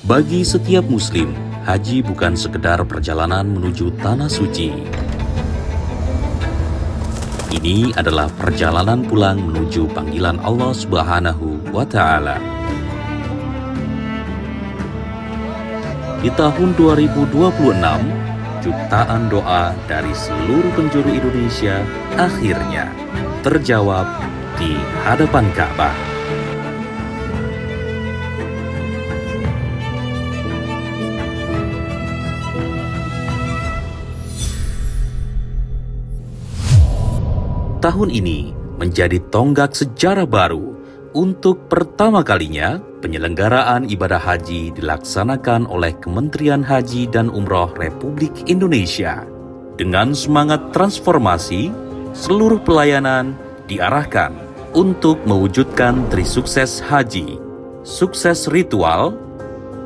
Bagi setiap muslim, haji bukan sekedar perjalanan menuju tanah suci. Ini adalah perjalanan pulang menuju panggilan Allah Subhanahu wa Ta'ala. Di tahun 2026, jutaan doa dari seluruh penjuru Indonesia akhirnya terjawab di hadapan Ka'bah. Tahun ini menjadi tonggak sejarah baru. Untuk pertama kalinya, penyelenggaraan ibadah haji dilaksanakan oleh Kementerian Haji dan Umroh Republik Indonesia. Dengan semangat transformasi, seluruh pelayanan diarahkan untuk mewujudkan trisukses haji, sukses ritual,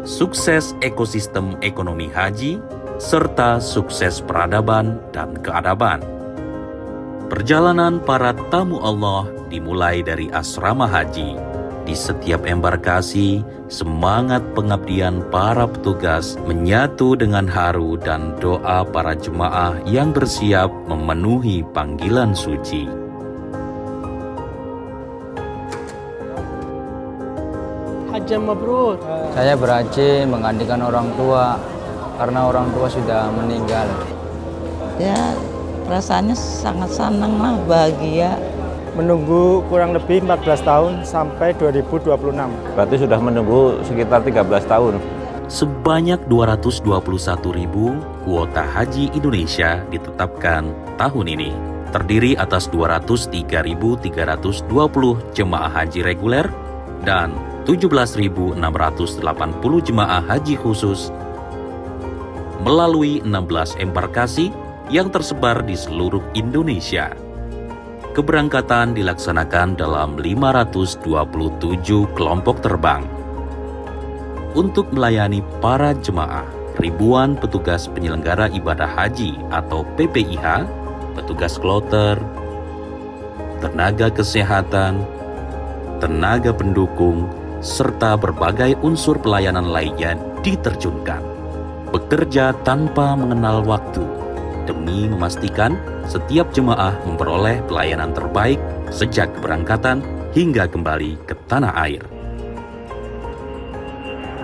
sukses ekosistem ekonomi haji, serta sukses peradaban dan keadaban. Perjalanan para tamu Allah dimulai dari asrama haji. Di setiap embarkasi, semangat pengabdian para petugas menyatu dengan haru dan doa para jemaah yang bersiap memenuhi panggilan suci. Hajjah mabrur. Saya berhaji menggantikan orang tua karena orang tua sudah meninggal. Ya, rasanya sangat senang lah, bahagia. Menunggu kurang lebih 14 tahun sampai 2026. Berarti sudah menunggu sekitar 13 tahun. Sebanyak 221.000 kuota haji Indonesia ditetapkan tahun ini. Terdiri atas 203.320 jemaah haji reguler dan 17.680 jemaah haji khusus melalui 16 embarkasi yang tersebar di seluruh Indonesia. Keberangkatan dilaksanakan dalam 527 kelompok terbang. Untuk melayani para jemaah, ribuan petugas penyelenggara ibadah haji atau PPIH, petugas kloter, tenaga kesehatan, tenaga pendukung, serta berbagai unsur pelayanan lainnya diterjunkan. Bekerja tanpa mengenal waktu, demi memastikan setiap jemaah memperoleh pelayanan terbaik sejak keberangkatan hingga kembali ke tanah air.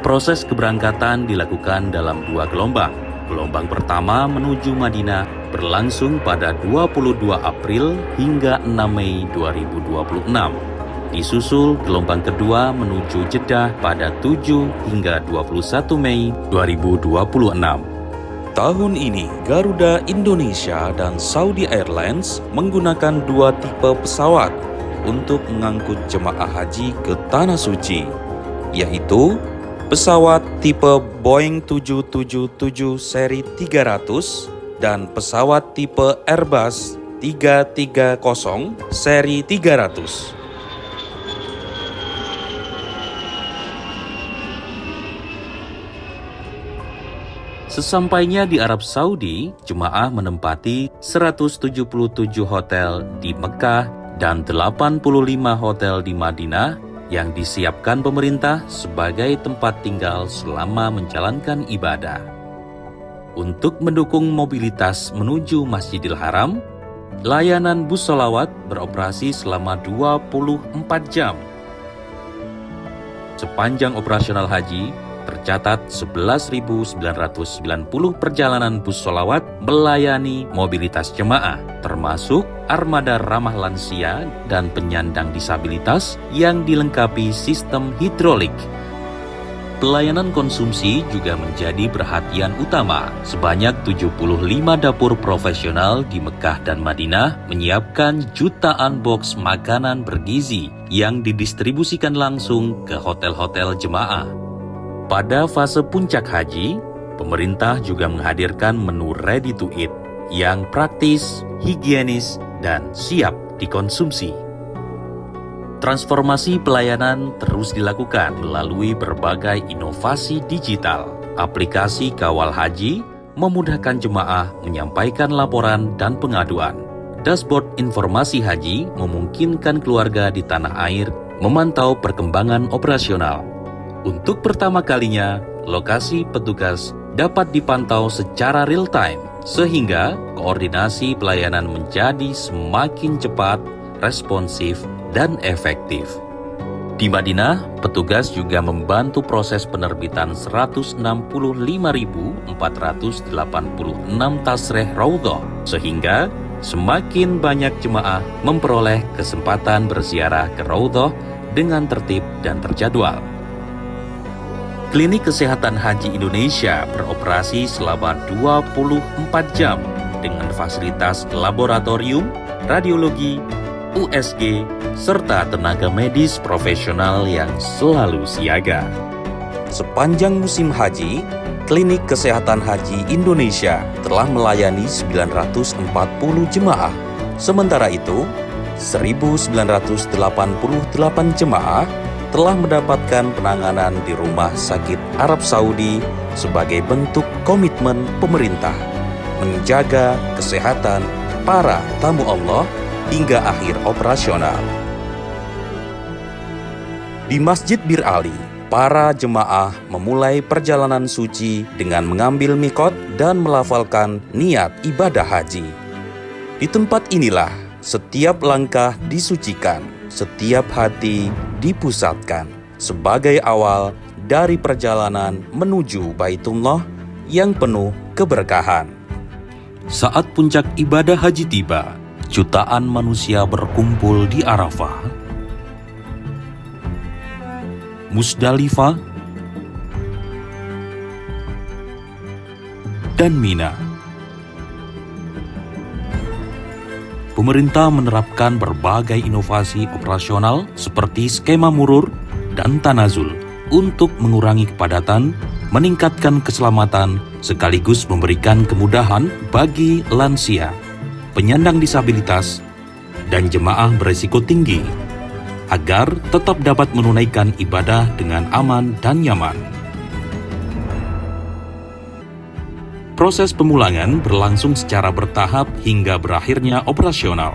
Proses keberangkatan dilakukan dalam 2 gelombang. Gelombang pertama menuju Madinah berlangsung pada 22 April hingga 6 Mei 2026. Disusul gelombang kedua menuju Jeddah pada 7 hingga 21 Mei 2026. Tahun ini, Garuda Indonesia dan Saudi Airlines menggunakan 2 tipe pesawat untuk mengangkut jemaah haji ke Tanah Suci, yaitu pesawat tipe Boeing 777 seri 300 dan pesawat tipe Airbus 330 seri 300. Sesampainya di Arab Saudi, jemaah menempati 177 hotel di Mekah dan 85 hotel di Madinah yang disiapkan pemerintah sebagai tempat tinggal selama menjalankan ibadah. Untuk mendukung mobilitas menuju Masjidil Haram, layanan bus sholawat beroperasi selama 24 jam. Sepanjang operasional haji, tercatat 11.990 perjalanan bus sholawat melayani mobilitas jemaah, termasuk armada ramah lansia dan penyandang disabilitas yang dilengkapi sistem hidrolik. Pelayanan konsumsi juga menjadi perhatian utama. Sebanyak 75 dapur profesional di Mekah dan Madinah menyiapkan jutaan box makanan bergizi yang didistribusikan langsung ke hotel-hotel jemaah. Pada fase puncak haji, pemerintah juga menghadirkan menu ready to eat yang praktis, higienis, dan siap dikonsumsi. Transformasi pelayanan terus dilakukan melalui berbagai inovasi digital. Aplikasi Kawal Haji memudahkan jemaah menyampaikan laporan dan pengaduan. Dashboard informasi haji memungkinkan keluarga di tanah air memantau perkembangan operasional. Untuk pertama kalinya, lokasi petugas dapat dipantau secara real-time, sehingga koordinasi pelayanan menjadi semakin cepat, responsif, dan efektif. Di Madinah, petugas juga membantu proses penerbitan 165.486 tasreh Raudhah, sehingga semakin banyak jemaah memperoleh kesempatan berziarah ke Raudhah dengan tertib dan terjadwal. Klinik Kesehatan Haji Indonesia beroperasi selama 24 jam dengan fasilitas laboratorium, radiologi, USG, serta tenaga medis profesional yang selalu siaga. Sepanjang musim haji, Klinik Kesehatan Haji Indonesia telah melayani 940 jemaah. Sementara itu, 1.988 jemaah telah mendapatkan penanganan di Rumah Sakit Arab Saudi sebagai bentuk komitmen pemerintah menjaga kesehatan para tamu Allah hingga akhir operasional. Di Masjid Bir Ali, para jemaah memulai perjalanan suci dengan mengambil mikot dan melafalkan niat ibadah haji. Di tempat inilah setiap langkah disucikan, setiap hati dipusatkan sebagai awal dari perjalanan menuju Baitullah yang penuh keberkahan. Saat puncak ibadah haji tiba, jutaan manusia berkumpul di Arafah, Musdalifah, dan Mina. Pemerintah menerapkan berbagai inovasi operasional seperti skema murur dan tanazul untuk mengurangi kepadatan, meningkatkan keselamatan, sekaligus memberikan kemudahan bagi lansia, penyandang disabilitas, dan jemaah berisiko tinggi agar tetap dapat menunaikan ibadah dengan aman dan nyaman. Proses pemulangan berlangsung secara bertahap hingga berakhirnya operasional.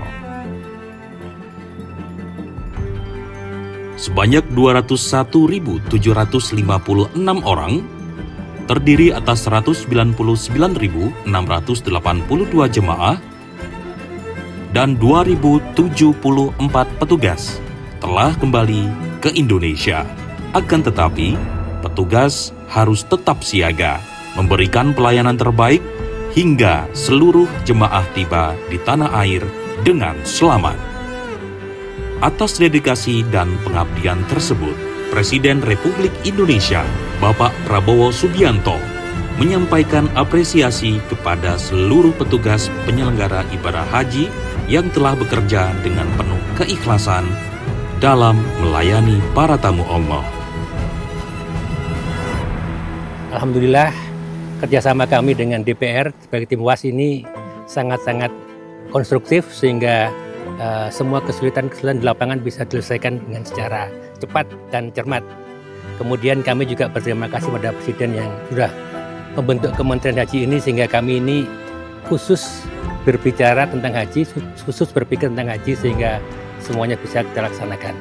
Sebanyak 201.756 orang, terdiri atas 199.682 jemaah dan 2.074 petugas, telah kembali ke Indonesia. Akan tetapi, petugas harus tetap siaga, memberikan pelayanan terbaik hingga seluruh jemaah tiba di tanah air dengan selamat. Atas dedikasi dan pengabdian tersebut, Presiden Republik Indonesia, Bapak Prabowo Subianto, menyampaikan apresiasi kepada seluruh petugas penyelenggara ibadah haji yang telah bekerja dengan penuh keikhlasan dalam melayani para tamu Allah. Alhamdulillah, kerjasama kami dengan DPR sebagai tim WAS ini sangat-sangat konstruktif sehingga semua kesulitan di lapangan bisa diselesaikan dengan secara cepat dan cermat. Kemudian kami juga berterima kasih pada Presiden yang sudah membentuk Kementerian Haji ini sehingga kami ini khusus berbicara tentang haji, khusus berpikir tentang haji sehingga semuanya bisa kita laksanakan.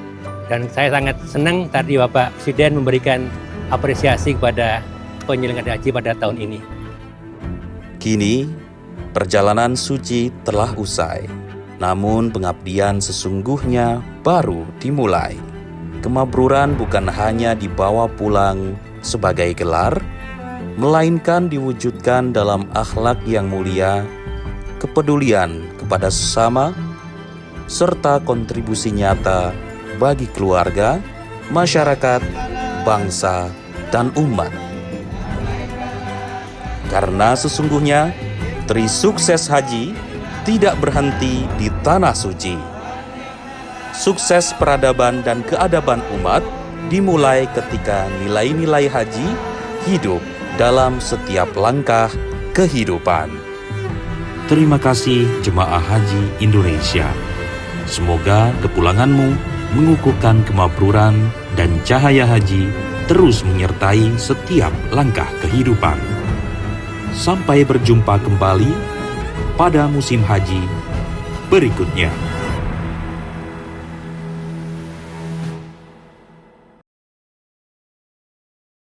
Dan saya sangat senang tadi Bapak Presiden memberikan apresiasi kepada penyelenggara haji pada tahun ini. Kini, perjalanan suci telah usai, namun pengabdian sesungguhnya baru dimulai. Kemabruran bukan hanya dibawa pulang sebagai gelar, melainkan diwujudkan dalam akhlak yang mulia, kepedulian kepada sesama, serta kontribusi nyata bagi keluarga, masyarakat, bangsa, dan umat. Karena sesungguhnya, Tri Sukses Haji tidak berhenti di Tanah Suci. Sukses peradaban dan keadaban umat dimulai ketika nilai-nilai haji hidup dalam setiap langkah kehidupan. Terima kasih Jemaah Haji Indonesia. Semoga kepulanganmu mengukuhkan kemabruran dan cahaya haji terus menyertai setiap langkah kehidupan. Sampai berjumpa kembali pada musim haji berikutnya.